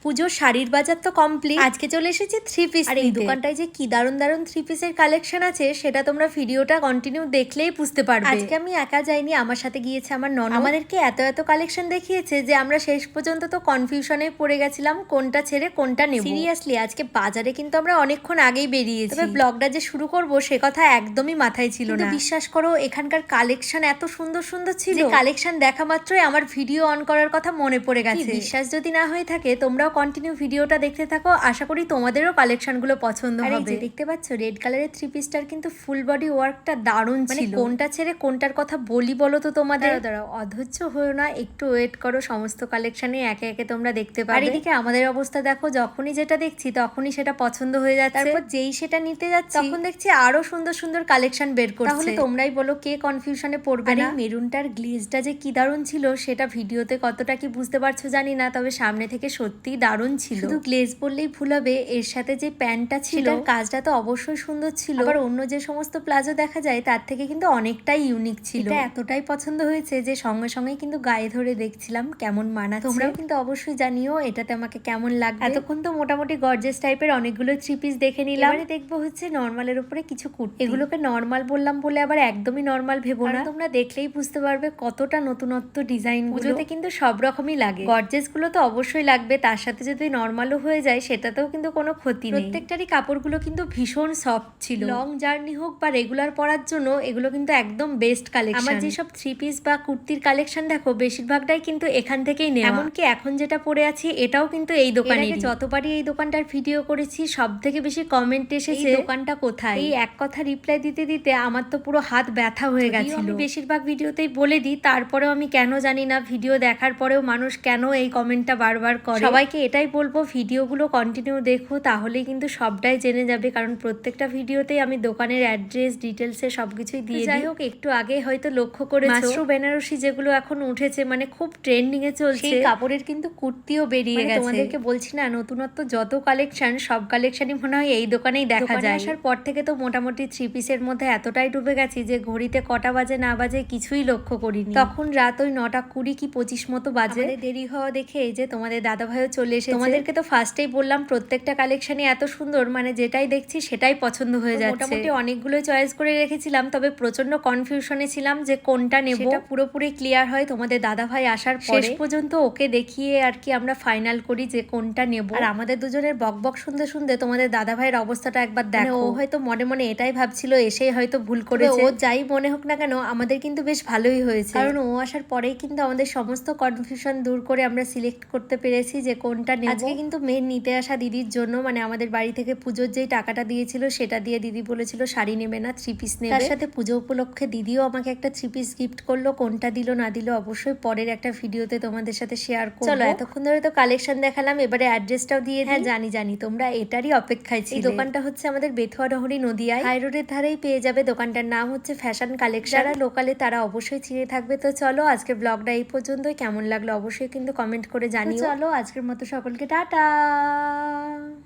পুজোর শাড়ির বাজার তো কমপ্লিট, আজকে চলে এসেছি থ্রি পিস। আর এই দোকানটায় যে কি দারুণ দারুণ থ্রি পিসের কালেকশন আছে সেটা তোমরা ভিডিওটা কন্টিনিউ দেখলেই বুঝতে পারবে। আজকে আমি একা যাইনি, আমার সাথে গিয়েছে আমার ননদ। আমাদেরকে এত এত কালেকশন দেখিয়েছে যে আমরা শেষ পর্যন্ত তো কনফিউশনে পড়ে গেছিলাম কোনটা ছেড়ে কোনটা নেব। সিরিয়াসলি আজকে বাজারে কিন্তু আমরা অনেকক্ষণ আগেই বেরিয়েছি, তবে ব্লগটা যে শুরু করব সে কথা একদমই মাথায় ছিল না। বিশ্বাস করো এখানকার কালেকশন এত সুন্দর সুন্দর ছিল, কালেকশন দেখা মাত্রই আমার ভিডিও অন করার কথা মনে পড়ে গেছে। বিশ্বাস যদি না হয়ে থাকে তোমরাও কন্টিনিউ ভিডিওটা দেখতে থাকো, আশা করি তোমাদেরও কালেকশন গুলো পছন্দ হবে। দেখতে পাচ্ছ রেড কালারের থ্রি পিসটার কিন্তু ফুল বডি ওয়ার্কটা দারুণ ছিল। কোনটা ছেড়ে কোনটার কথা বলি বলো তো তোমাদের? দাঁড়াও অধৈর্য হয়েও না, একটু ওয়েট করো, সমস্ত কালেকশনে একে একে তোমরা দেখতে পাবে। আর এদিকে আমাদের অবস্থা দেখো, যখনই যেটা দেখছি তখনই সেটা পছন্দ হয়ে যাচ্ছে, তারপর যেই সেটা নিতে যাচ্ছি তখন দেখছি আরো সুন্দর সুন্দর কালেকশন বের করছে। তাহলে তোমরাই বলো কে কনফিউশনে পড়বে না? মেরুনটার গ্লেজটা যে কি দারুণ ছিল সেটা ভিডিওতে কতটা কি বুঝতে পারছো জানি না, তবে সামনে থেকে সত্যিই দারুণ ছিল। শুধু গ্লেজ বললেই ভুল হবে, এর সাথে যে প্যান্টটা ছিল কাজটা তো অবশ্যই সুন্দর ছিল। আবার অন্য যে সমস্ত প্লাজো দেখা যায় তার থেকে কিন্তু অনেকটাই ইউনিক ছিল। এটা এতটাই পছন্দ হয়েছে যে সঙ্গে সঙ্গে কিন্তু গায়ে ধরে দেখছিলাম কেমন মানাচ্ছে। তোমরাও কিন্তু অবশ্যই জানিও এটাতে আমাকে কেমন লাগবে। এতক্ষণ তো মোটামুটি গর্জিয়াস টাইপের অনেকগুলো থ্রি পিস দেখে নিলাম, এবারে দেখবো হচ্ছে নর্মালের উপরে কিছু কুর্তি। এগুলোকে নর্মাল বললাম বলে আবার একদমই নর্মাল ভেবো না, তোমরা দেখলেই বুঝতে পারবে কতটা নতুনত্ব ডিজাইন। পুজোতে কিন্তু সব রকমই লাগে, গর্জেস গুলো তো অবশ্যই লাগবে, তার সাথে যদি নর্মালও হয়ে যায় সেটাতেও কিন্তু কোনো ক্ষতি নেই। প্রত্যেকটারই কাপড়গুলো কিন্তু ভীষণ সফট ছিল, লং জার্নি হোক বা রেগুলার পরার জন্য এগুলো কিন্তু একদম বেস্ট কালেকশন। আমার যেসব থ্রি পিস বা কুর্তির কালেকশন দেখো বেশিরভাগটাই কিন্তু এখান থেকেই নেওয়া। এমনকি এখন যেটা পরে আছি এটাও কিন্তু এই দোকানে। যতবারই এই দোকানটার ভিডিও করেছি সব থেকে বেশি কমেন্ট এসেছে এই দোকানটা কোথায়। এই এক কথা রিপ্লাই দিতে দিতে আমার তো পুরো হাত ব্যথা হয়ে গেছিল। আমি বেশিরভাগ ভিডিওতেই বলে দিই, তারপরেও আমি কেন জানি না ভিডিও দেখার পরেও মানুষ কেন এই কমেন্টটা বারবার করে। সবাইকে এটাই বলবো ভিডিওগুলো কন্টিনিউ দেখো, তাহলেই কিন্তু সবটাই জেনে যাবে, কারণ প্রত্যেকটা ভিডিওতেই আমি দোকানের অ্যাড্রেস ডিটেলসে সবকিছুই দিয়ে দিই। যাই হোক, একটু আগে হয়তো লক্ষ্য করেছো মাশরু বেনারসি যেগুলো এখন উঠেছে, মানে খুব ট্রেন্ডিং এ চলছে, সেই কাপড়ের কিন্তু কুর্তিও বেরিয়ে গেছে। তোমাদেরকে বলছি না, নতুনত্ব যত কালেকশন সব কালেকশনই মনে হয় এই দোকানেই দেখা যায়। আসার পর থেকে তো মোটামুটি থ্রি পিসের মধ্যে এতটাই ডুবে গেছি যে ঘড়িতে কটা বাজে না বাজে কিছুই লক্ষ্য করিনি। তখন রাত ওই 9:20 কি 25 মতো বাজে। দেরি হওয়া দেখে এই যে তোমাদের দাদা ভাইও চলে এসেছে। তোমাদেরকে তো ফার্স্টেই বললাম প্রত্যেকটা কালেকশনই এত সুন্দর, মানে যেটাই দেখছি সেটাই পছন্দ হয়ে যাচ্ছে। মোটামুটি অনেকগুলো চয়েস করে রেখেছিলাম, তবে প্রচন্ড কনফিউশনে ছিলাম যে কোনটা নেব। সেটা পুরোপুরি ক্লিয়ার হয় তোমাদের দাদা ভাই আসার পরে। শেষ পর্যন্ত ওকে দেখিয়ে আর কি আমরা ফাইনাল করি যে কোনটা নেব। আর আমাদের দুজনের বকবক শুনতে শুনতে তোমাদের দাদা ভাইয়ের অবস্থাটা একবার দেখো। ও হয়তো মনে মনে এটাই ভাবছিল এসেই হয়তো ভুল করেছে। ও যাই মনে হোক না কেন আমাদের কিন্তু বেশ ভালোই হয়েছে, কারণ ও আসার পরেই কিন্তু আমাদের সমস্ত কনফিউশন দূর করে আমরা সিলেক্ট করতে পেরেছি যে কোনটা নেব। আজকে কিন্তু মেয়ের নিতে আসা দিদির জন্য, মানে আমাদের বাড়ি থেকে পুজোর যেই টাকাটা দিয়েছিল সেটা দিয়ে দিদি বলেছিল শাড়ি নেবে না, থ্রি পিস নেবে। তার সাথে পুজো উপলক্ষে দিদিও আমাকে একটা থ্রি পিস গিফট করলো, কোনটা দিল না দিল অবশ্যই পরের একটা ভিডিওতে তোমাদের সাথে শেয়ার করব। চলো, এতক্ষণ ধরে তো কালেকশন দেখালাম, এবারে অ্যাড্রেসটাও দিয়ে দিই। হ্যাঁ জানি তোমরা এটারই অপেক্ষায় ছিলে। এই দোকানটা হচ্ছে আমাদের বেথুয়া ডহরি নদিয়ায় হাই রোডের ধারেই পেয়ে যাবে। দোকানটার নাম হচ্ছে ফ্যাশন কালেকশন। যারা লোকালে তারা অবশ্যই চিনে থাকবে। তো চলো আজকের ব্লগটা এই পর্যন্তই, কেমন লাগলো অবশ্যই কিন্তু কমেন্ট করে জানিও। চলো আজকের মতো সকলকে টাটা।